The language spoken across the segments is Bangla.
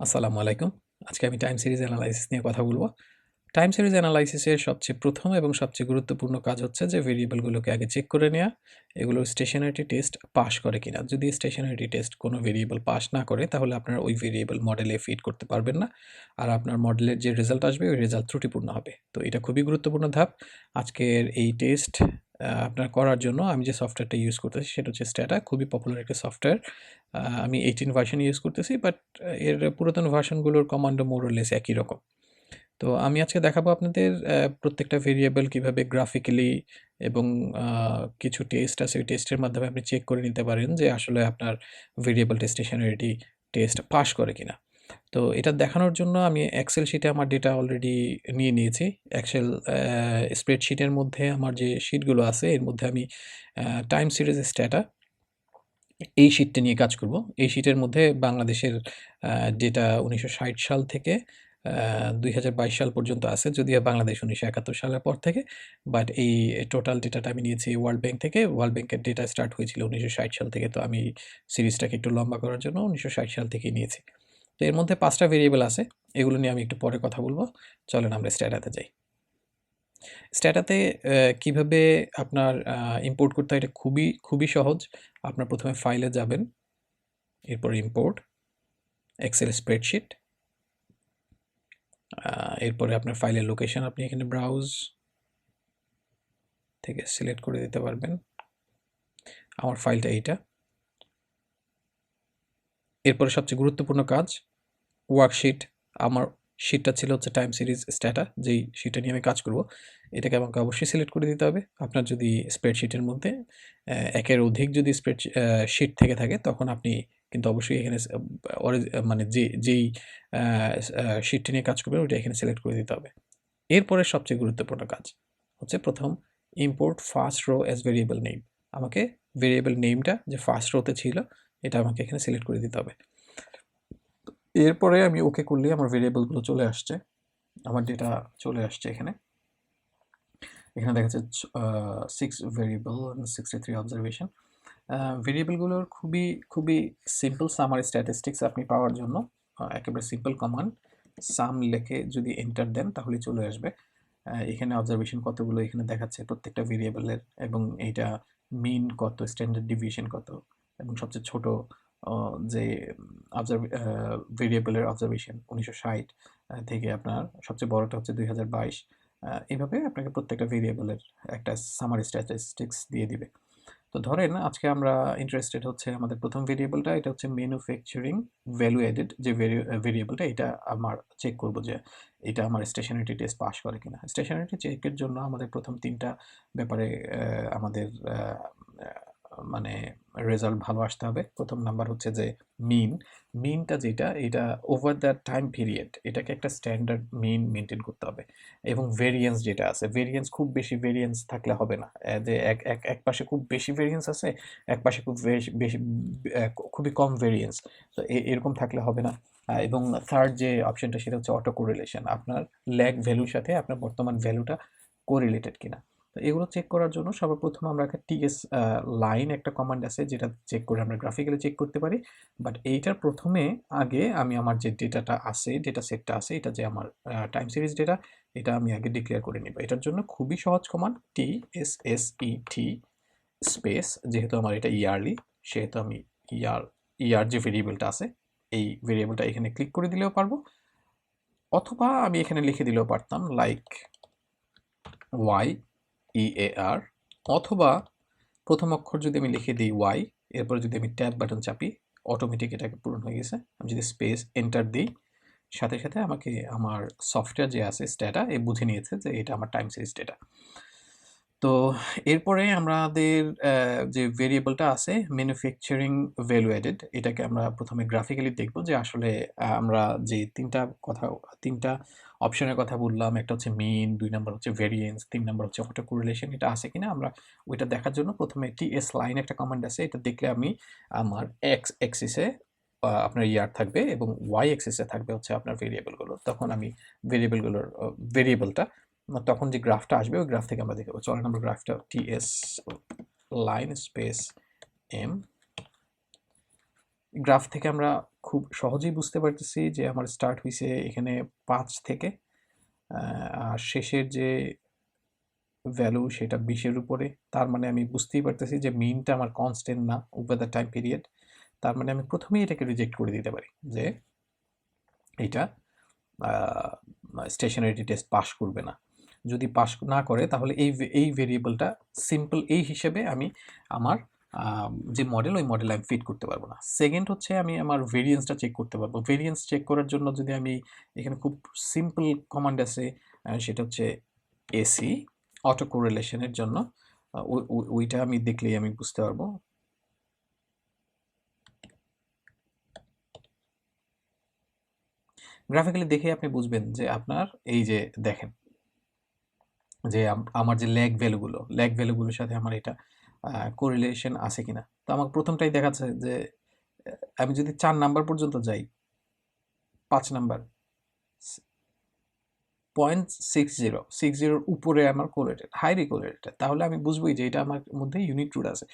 আসসালামু আলাইকুম। আজকে আমি টাইম সিরিজ অ্যানালাইসিস নিয়ে কথা বলব। টাইম সিরিজ অ্যানালাইসিসের সবচেয়ে প্রথম এবং সবচেয়ে গুরুত্বপূর্ণ কাজ হচ্ছে যে ভেরিয়েবলগুলোকে আগে চেক করে নেওয়া, এগুলোর স্টেশনারিটি টেস্ট পাস করে কিনা। যদি স্টেশনারিটি টেস্ট কোনো ভেরিয়েবল পাস না করে তাহলে আপনারা ওই ভেরিয়েবল মডেলে ফিট করতে পারবেন না। আর আপনার মডেলের যে রেজাল্ট আসবে ওই রেজাল্ট ত্রুটিপূর্ণ হবে। তো এটা খুবই গুরুত্বপূর্ণ ধাপ। আজকের এই টেস্ট আপনার করার জন্য আমি যে সফটওয়্যারটা ইউজ করতেছি সেটা হচ্ছে স্ট্যাটা, খুবই পপুলার একটা সফটওয়্যার। আমি 18 ভার্সন ইউজ করতেছি, বাট এর পুরাতন ভার্সনগুলোর কমান্ডও মোর অর লেস একই রকম। তো আমি আজকে দেখাবো আপনাদের প্রত্যেকটা ভেরিয়েবল কিভাবে গ্রাফিক্যালি এবং কিছু টেস্ট আছে, ওই টেস্টের মাধ্যমে আপনি চেক করে নিতে পারেন যে আসলে আপনার ভেরিয়েবলটা স্টেশনারিটি টেস্ট পাস করে কিনা। তো এটা দেখানোর জন্য আমি এক্সেল শিটে আমার ডেটা অলরেডি নিয়ে নিয়েছি। এক্সেল স্প্রেডশিটের মধ্যে আমার যে শিটগুলো আছে এর মধ্যে আমি টাইম সিরিজ স্ট্যাটা এই শিটটা নিয়ে কাজ করব। এই শিটের মধ্যে বাংলাদেশের ডেটা ১৯৬০ সাল থেকে ২০২২ সাল পর্যন্ত আছে। যদিও বাংলাদেশ ১৯৭১ সালের পর থেকে, বাট এই টোটাল ডেটাটা আমি নিয়েছি ওয়ার্ল্ড ব্যাংক থেকে। ওয়ার্ল্ড ব্যাংকের ডেটা স্টার্ট হয়েছিল ১৯৬০ সাল থেকে। তো আমি সিরিজটাকে একটু লম্বা করার জন্য ১৯৬০ সাল থেকেই নিয়েছি। তো এর মধ্যে ৫ টা ভেরিয়েবল আছে। এগুলো নিয়ে আমি একটু পরে কথা বলব। চলেন আমরা স্ট্যাটাতে যাই। স্ট্যাটাতে কিভাবে আপনার ইম্পোর্ট করতে হয় এটা খুবই সহজ। আপনার প্রথমে ফাইলে যাবেন, এরপর ইম্পোর্ট, এক্সেল স্প্রেডশিট, এরপরে আপনার ফাইলের লোকেশন আপনি এখানে ব্রাউজ থেকে সিলেক্ট করে দিতে পারবেন। আমার ফাইলটা এইটা। এরপরে সবচেয়ে গুরুত্বপূর্ণ কাজ ওয়ার্কশিট। আমার শিটটা ছিল হচ্ছে টাইম সিরিজ স্ট্যাটা, যেই শিটটা নিয়ে আমি কাজ করব। এটাকে আমাকে অবশ্যই সিলেক্ট করে দিতে হবে। আপনার যদি স্প্রেডশিটের মধ্যে একের অধিক যদি শিট থেকে থাকে তখন আপনি কিন্তু অবশ্যই এখানে মানে যেই শিটটি নিয়ে কাজ করবেন ওইটা এখানে সিলেক্ট করে দিতে হবে। এরপরে সবচেয়ে গুরুত্বপূর্ণ কাজ হচ্ছে প্রথম import first row as variable name. আমাকে ভেরিয়েবল নেমটা যে ফার্স্ট রোতে ছিল এটা আমাকে এখানে সিলেক্ট করে দিতে হবে। এরপরে আমি ওকে করলে আমার ভেরিয়েবলগুলো চলে আসছে, আমার ডেটা চলে আসছে এখানে। এখানে দেখা যাচ্ছে 6 ভেরিয়েবল 63 অবজারভেশন। ভেরিয়েবলগুলোর খুবই সিম্পল সামারি স্ট্যাটিস্টিক্স আপনি পাওয়ার জন্য একেবারে সিম্পল কমান্ড সাম লিখে যদি এন্টার দেন তাহলে চলে আসবে। এখানে অবজারভেশন কতগুলো এখানে দেখাচ্ছে প্রত্যেকটা ভেরিয়েবলের, এবং এইটা মিন কত, স্ট্যান্ডার্ড ডিভিয়েশন কত, এবং সবচেয়ে ছোট যে ভেরিয়েবলের অবজারভেশন ১৯৬০ থেকে আপনার সবচেয়ে বড়টা হচ্ছে ২০২২। এভাবে আপনাকে প্রত্যেকটা ভেরিয়েবলের একটা সামারি স্ট্যাটিস্টিক্স দিয়ে দিবে। তো ধরেন আজকে আমরা ইন্টারেস্টেড হচ্ছে আমাদের প্রথম ভেরিয়েবলটা, এটা হচ্ছে ম্যানুফ্যাকচারিং ভ্যালু এডেড যে ভেরিয়েবলটা, এটা আমার চেক করব যে এটা আমার স্টেশনারিটি টেস্ট পাস করে কিনা। স্টেশনারিটি চেকের জন্য আমাদের প্রথম ৩টা ব্যাপারে আমাদের মানে রেজাল্ট ভালো আসতে হবে। প্রথম নাম্বার হচ্ছে যে মিনটা যেটা, এটা ওভার দ্য টাইম পিরিয়ড এটাকে একটা স্ট্যান্ডার্ড মিন মেনটেন করতে হবে। এবং ভেরিয়েন্স যেটা আছে, ভেরিয়েন্স খুব বেশি ভেরিয়েন্স থাকলে হবে না। যে এক পাশে খুব বেশি ভেরিয়েন্স আছে, এক পাশে খুব বেশি খুবই কম ভেরিয়েন্স। তো এরকম থাকলে হবে না। এবং থার্ড যে অপশনটা সেটা হচ্ছে অটো কোরিলেশন, আপনার ল্যাগ ভ্যালুর সাথে আপনার বর্তমান ভ্যালুটা কোরিলেটেড কিনা। তো এগুলো চেক করার জন্য সর্বপ্রথম আমরা একটা টিএস লাইন একটা কমান্ড আছে যেটা চেক করে আমরা গ্রাফিক্যালি চেক করতে পারি। বাট এইটার প্রথমে আগে আমি আমার যে ডেটাটা আছে, ডেটা সেটটা আছে, এটা যে আমার টাইম সিরিজ ডেটা, এটা আমি আগে ডিক্লেয়ার করে নিব। এটার জন্য খুবই সহজ কমান্ড TSSET স্পেস, যেহেতু আমার এটা ইয়ারলি সেহেতু আমি ইয়ার যে ভেরিয়েবলটা আছে এই ভেরিয়েবলটা এখানে ক্লিক করে দিলেও পারবো, অথবা আমি এখানে লিখে দিলেও পারতাম লাইক YEAR, অথবা প্রথম অক্ষর যদি আমি লিখে দিই Y, এরপর যদি আমি ট্যাব বাটন চাপি অটোমেটিক এটাকে পূরণ হয়ে গেছে। আমি যদি স্পেস এন্টার দিই সাথে সাথে আমাকে আমার সফটওয়্যার যে আছে স্ট্যাটা এ বুঝে নিয়েছে যে এটা আমার টাইম সিরিজ ডেটা। তো এরপরে আমাদের যে ভেরিয়েবলটা আছে ম্যানুফ্যাকচারিং ভ্যালু এডেড, এটাকে আমরা প্রথমে গ্রাফিক্যালি দেখব যে আসলে আমরা যে তিনটা অপশনের কথা বললাম, একটা হচ্ছে মিন, ২ নাম্বার হচ্ছে ভেরিয়েন্স, ৩ নাম্বার হচ্ছে অটো কোরিলেশন, এটা আছে কিনা আমরা ওইটা দেখার জন্য প্রথমে টিএস লাইন একটা কমান্ড আছে, এটা দেখলে আমি আমার এক্স অ্যাক্সিসে আপনার ইয়ার থাকবে এবং ওয়াই অ্যাক্সিসে থাকবে হচ্ছে আপনার ভেরিয়েবলগুলো। তখন আমি ভেরিয়েবলটা তখন যে গ্রাফটা আসবে ওই গ্রাফ থেকে আমরা দেখব। চলেন আমরা গ্রাফটা TS line space M, graph থেকে আমরা খুব সহজেই বুঝতে পারতেছি যে আমার স্টার্ট হয়েছে এখানে 5 থেকে, আর শেষের যে ভ্যালু সেটা 20-এর উপরে। তার মানে আমি বুঝতেই পারতেছি যে মিনটা আমার কনস্ট্যান্ট না ওভার দ্য টাইম পিরিয়ড। তার মানে আমি প্রথমেই এটাকে রিজেক্ট করে দিতে পারি যে এটা স্টেশনারিটি টেস্ট পাস করবে না। যদি পাস না করে তাহলে এই ভেরিয়েবলটা সিম্পল এই হিসেবে আমি আমার যে মডেল ওই মডেল আমি ফিট করতে পারবো না। সেকেন্ড হচ্ছে আমি আমার ভেরিয়েন্সটা চেক করতে পারবো। ভেরিয়েন্স চেক করার জন্য যদি আমি এখানে খুব সিম্পল কমান্ড আছে, সেটা হচ্ছে এসি অটো কোরিলেশনের জন্য। ওইটা আমি দেখলেই আমি বুঝতে পারবো। গ্রাফিক্যালি দেখে আপনি বুঝবেন যে আপনার এই যে দেখেন যে আমার যে ল্যাগ ভ্যালুগুলোর সাথে আমার এটা কোরিলেশন আছে কিনা। তো আমার প্রথমটাই দেখাচ্ছে যে আমি যদি 4 নাম্বার পর্যন্ত যাই, 5 নাম্বার 0.60 উপরে আমার কোরিলেটেড, হাইলি কোরিলেটেড, তাহলে আমি বুঝবোই যে এটা আমার মধ্যে ইউনিট রুট আছে।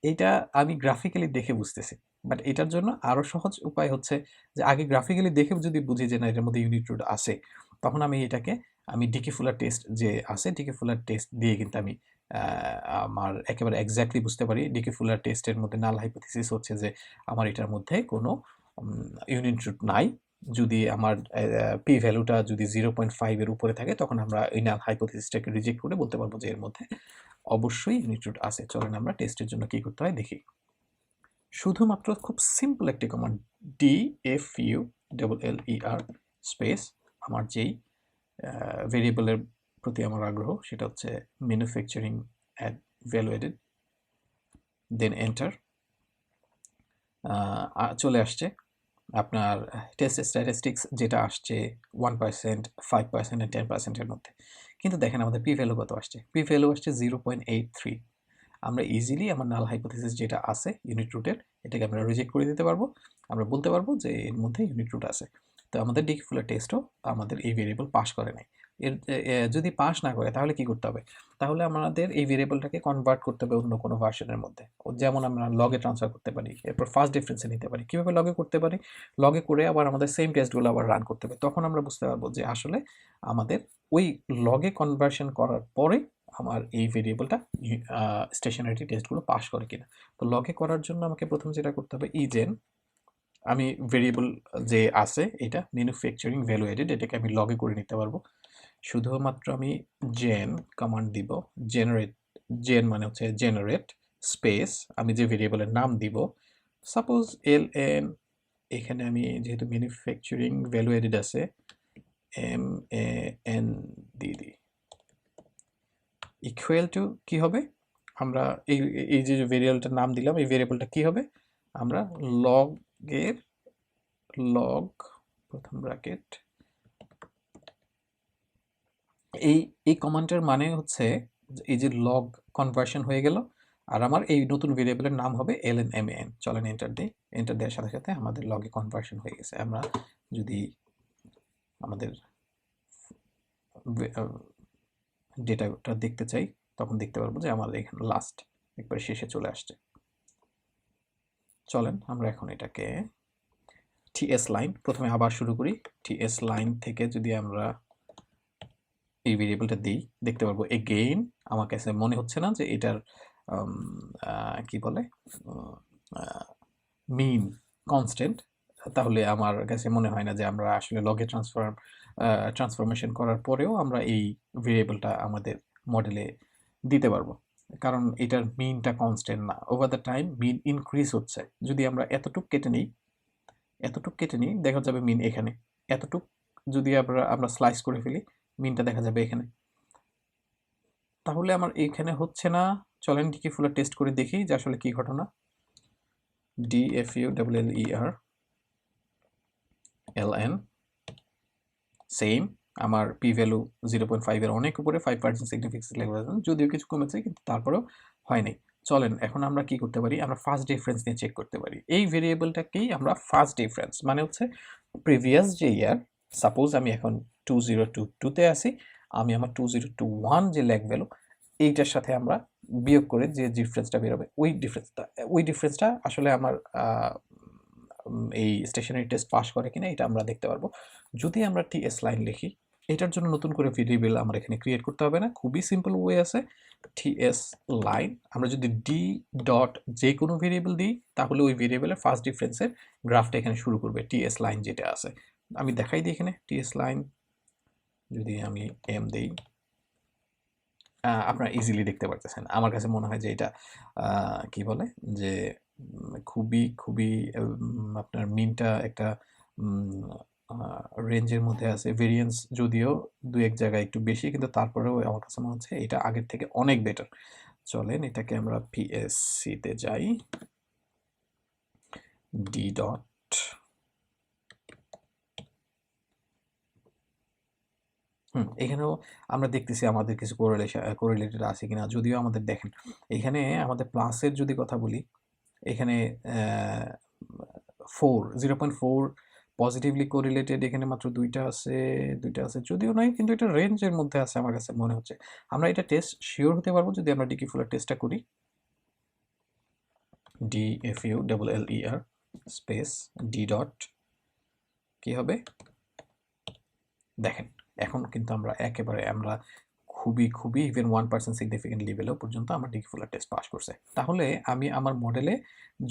এইটা আমি গ্রাফিক্যালি দেখে বুঝতেছি। বাট এটার জন্য আরও সহজ উপায় হচ্ছে যে আগে গ্রাফিক্যালি দেখে যদি বুঝি যে না এটার মধ্যে ইউনিট রুট আছে, তখন আমি এটাকে ডিকি-ফুলার টেস্ট যে আছে, ডিকি-ফুলার টেস্ট দিয়ে কিন্তু আমি আমার একেবারে এক্স্যাক্টলি বুঝতে পারি। ডিকি-ফুলার টেস্টের মধ্যে নাল হাইপোথিসিস হচ্ছে যে আমার এটার মধ্যে কোনো ইউনিট রুট নাই। যদি আমার পি ভ্যালুটা যদি 0.5 এর উপরে থাকে, তখন আমরা এই নাল হাইপোথিসিসটাকে রিজেক্ট করে বলতে পারবো যে এর মধ্যে অবশ্যই ইউনিট রুট আছে। চলেন আমরা টেস্টের জন্য কি করতে হয় দেখি। শুধুমাত্র খুব সিম্পল একটি কমান্ড, DFULLER স্পেস আমার যেই ভেরিয়েবলের প্রতি আমার আগ্রহ সেটা হচ্ছে manufacturing add valuated, then enter. চলে আসছে আপনার টেস্ট স্ট্যাটিস্টিক্স যেটা আসছে 1%, 5% and 10%-এর মধ্যে। কিন্তু দেখেন আমাদের পি ভ্যালু কত আসছে, পি ভ্যালু আসছে 0.83। আমরা ইজিলি আমার নাল হাইপোথিসিস যেটা আছে ইউনিট রুটের, এটাকে আমরা রিজেক্ট করে দিতে পারবো। আমরা বলতে পারবো যে এর মধ্যে ইউনিট রুট আছে। তো আমাদের ডিকি-ফুলার টেস্টও আমাদের এই ভেরিয়েবল পাস করে নাই। যদি পাস না করে তাহলে কি করতে হবে? তাহলে আমাদের এই ভেরিয়েবলটাকে কনভার্ট করতে হবে অন্য কোনো ভার্সনের মধ্যে। যেমন আমরা লগে ট্রান্সফার করতে পারি, এরপর ফার্স্ট ডিফারেন্সে নিতে পারি। কীভাবে লগে করতে পারি? লগে করে আবার আমাদের সেম টেস্টগুলো আবার রান করতে হবে। তখন আমরা বুঝতে পারবো যে আসলে আমাদের ওই লগে কনভার্সন করার পরে আমার এই ভেরিয়েবলটা স্টেশনারিটি টেস্টগুলো পাস করে কিনা। তো লগে করার জন্য আমাকে প্রথম যেটা করতে হবে, ইজেন আমি ভেরিয়েবল যে আছে এটা ম্যানুফ্যাকচারিং ভ্যালুয়েটেড, এটাকে আমি লগে করে নিতে পারবো। শুধুমাত্র আমি জেন কমান্ড দিব, জেন মানে হচ্ছে জেনারেট স্পেস আমি যে ভেরিয়েবলের নাম দিব, সাপোজ LN, এখানে আমি যেহেতু ম্যানুফ্যাকচারিং ভ্যালুয়েটেড আছে MAN দিয়ে দিই, ইকুয়াল টু কি হবে, আমরা এই যে ভেরিয়েবলটার নাম দিলাম এই ভেরিয়েবলটা কি হবে, আমরা লগের লগ প্রথম ব্র্যাকেট এই কমান্ডের মানে হচ্ছে এই যে লগ কনভার্সন হয়ে গেল, আর আমার এই নতুন ভেরিয়েবলের নাম হবে LNMAN। চলেন এন্টার দিই, এন্টার দেওয়ার সাথে সাথে আমাদের লগে কনভার্সন হয়ে গেছে। আমরা যদি আমাদের ডেটাটা দেখতে চাই তখন দেখতে পারবো যে আমাদের এখানে লাস্ট একবার শেষে চলে আসছে। চলেন আমরা এখন এটাকে TS লাইন প্রথমে আবার শুরু করি। TS লাইন থেকে যদি আমরা এই ভেরিয়েবলটা দিই দেখতে পারবো এগেইন আমার কাছে মনে হচ্ছে না যে এটার কি বলে মিন কনস্ট্যান্ট। তাহলে আমার কাছে মনে হয় না যে আমরা আসলে লগে ট্রান্সফরমেশন করার পরেও আমরা এই ভেরিয়েবলটা আমাদের মডেলে দিতে পারবো, কারণ এটার মিনটা কনস্ট্যান্ট না, over the time mean increase হচ্ছে। যদি আমরা এতটুক কেটে নিই দেখা যাবে মিন এখানে, এতটুক যদি আমরা স্লাইস করে ফেলি মিনটা দেখা যাবে এখানে। তাহলে আমার এখানে হচ্ছে না। চলেন ডিকি-ফুলার টেস্ট করে দেখি যে আসলে কি ঘটনা। DFULLER LN সেম, আমার পি ভ্যালু 0.5 এর অনেক উপরে, 5% সিগনিফিকেন্স লেভেল, যদিও কিছু কমেছে কিন্তু তারপরেও হয় নাই। চলেন এখন আমরা কি করতে পারি, আমরা ফার্স্ট ডিফারেন্স নিয়ে চেক করতে পারি। এই ভেরিয়েবলটাকেই আমরা ফার্স্ট ডিফারেন্স মানে হচ্ছে প্রিভিয়াস যে ইয়ার, সাপোজ আমি এখন 2022-তে আছি, আমি আমার 2021 যে ল্যাগ ভ্যালু এইটার সাথে আমরা বিয়োগ করে যে ডিফারেন্সটা বেরোবে ওই ডিফারেন্সটা আসলে আমার এই স্টেশনারি টেস্ট পাস করে কিনা এটা আমরা দেখতে পারবো। যদি আমরা টিএস লাইন লিখি, এটার জন্য নতুন করে ভেরিয়েবল আমার এখানে ক্রিয়েট করতে হবে না, খুবই সিম্পল ওয়ে আছে। টিএস লাইন, আমরা যদি ডি ডট যে কোনো ভেরিয়েবল দিই তাহলে ওই ভেরিয়েবলের ফার্স্ট ডিফারেন্সের গ্রাফটা এখানে শুরু করবে টিএস লাইন যেটা আছে। আমি দেখাই দিই এখানে টিএস লাইন, যদি আমি এম দেই আপনারা ইজিলি দেখতে পারতেছেন। আমার কাছে মনে হয় যে এটা কি বলে যে খুবই খুবই আপনার মিনটা একটা রেঞ্জের মধ্যে আছে। ভেরিয়েন্স যদিও দু এক জায়গায় একটু বেশি, কিন্তু তারপরেও আমার কাছে মনে হচ্ছে এটা আগের থেকে অনেক বেটার। চলেন এটাকে আমরা পিএসসিতে যাই, ডি ডট এখানেও আমরা দেখতেছি আমাদের কিছু কোরিলেটেড আছে কিনা। যদিও আমাদের দেখেন এখানে আমাদের প্লাসের যদি কথা বলি, এখানে 0.4 পজিটিভলি কোরিলেটেড, এখানে মাত্র দুইটা আছে যদিও নয়, কিন্তু এটা রেঞ্জের মধ্যে আছে আমার কাছে মনে হচ্ছে। আমরা এটা টেস্ট শিওর হতে পারবো যদি আমরা ডিকি-ফুলার টেস্টটা করি। DFULLER স্পেস ডি ডট কি হবে দেখেন, এখন কিন্তু আমরা একেবারে আমরা খুবই ইভেন 1% সিগনিফিকেন্ট লেভেলেও পর্যন্ত আমার ডিকি-ফুলার টেস্ট পাস করছে। তাহলে আমি আমার মডেলে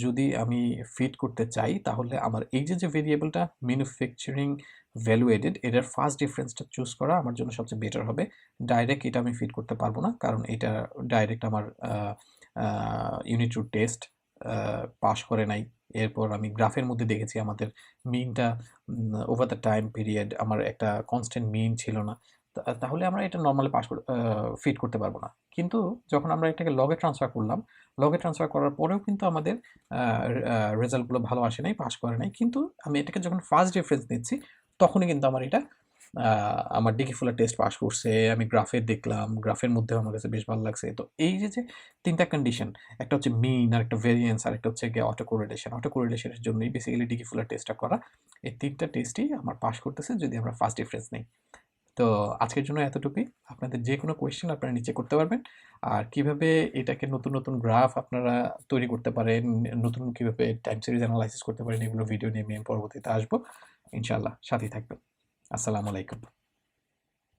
যদি আমি ফিট করতে চাই, তাহলে আমার এই যে ভেরিয়েবলটা ম্যানুফ্যাকচারিং ভ্যালুয়েটেড, এটার ফার্স্ট ডিফারেন্সটা চুজ করা আমার জন্য সবচেয়ে বেটার হবে। ডাইরেক্ট এটা আমি ফিট করতে পারবো না, কারণ এটা ডাইরেক্ট আমার ইউনিট রুট টেস্ট পাস করে নাই। এরপর আমি গ্রাফের মধ্যে দেখেছি আমাদের মিনটা ওভার দ্য টাইম পিরিয়ড আমার একটা কনস্ট্যান্ট মিন ছিল না। তাহলে আমরা এটা নরমালি ফিট করতে পারবো না। কিন্তু যখন আমরা এটাকে লগে ট্রান্সফার করলাম, লগে ট্রান্সফার করার পরেও কিন্তু আমাদের রেজাল্টগুলো ভালো আসে নাই, পাস করে নাই। কিন্তু আমি এটাকে যখন ফার্স্ট ডিফারেন্স নিচ্ছি, তখনই কিন্তু আমার এটা আমার ডিকি-ফুলার টেস্ট পাস করছে। আমি গ্রাফে দেখলাম, গ্রাফের মধ্যেও আমার কাছে বেশ ভালো লাগছে। তো এই যে ৩টা কন্ডিশন, একটা হচ্ছে মিন, আরেকটা ভেরিয়েন্স, আরেকটা হচ্ছে গিয়ে অটো কোরিলেশন। অটো কোরিলেশনের জন্যই বেসিক্যালি ডিকি-ফুলার টেস্টটা করা। এই ৩টা টেস্টই আমার পাস করতেছে যদি আমরা ফার্স্ট ডিফারেন্স নেই। তো আজকের জন্য এতটুকুই। আপনাদের যে কোনো কোয়েশ্চেন আপনারা নিচে করতে পারবেন। আর কিভাবে এটাকে নতুন গ্রাফ আপনারা তৈরি করতে পারেন, নতুন কিভাবে টাইম সিরিজ অ্যানালাইসিস করতে পারেন, এগুলো ভিডিও নিয়ে আমি পরবর্তীতে আসবো। ইনশাআল্লাহ সাথেই থাকবেন। আসসালামু আলাইকুম।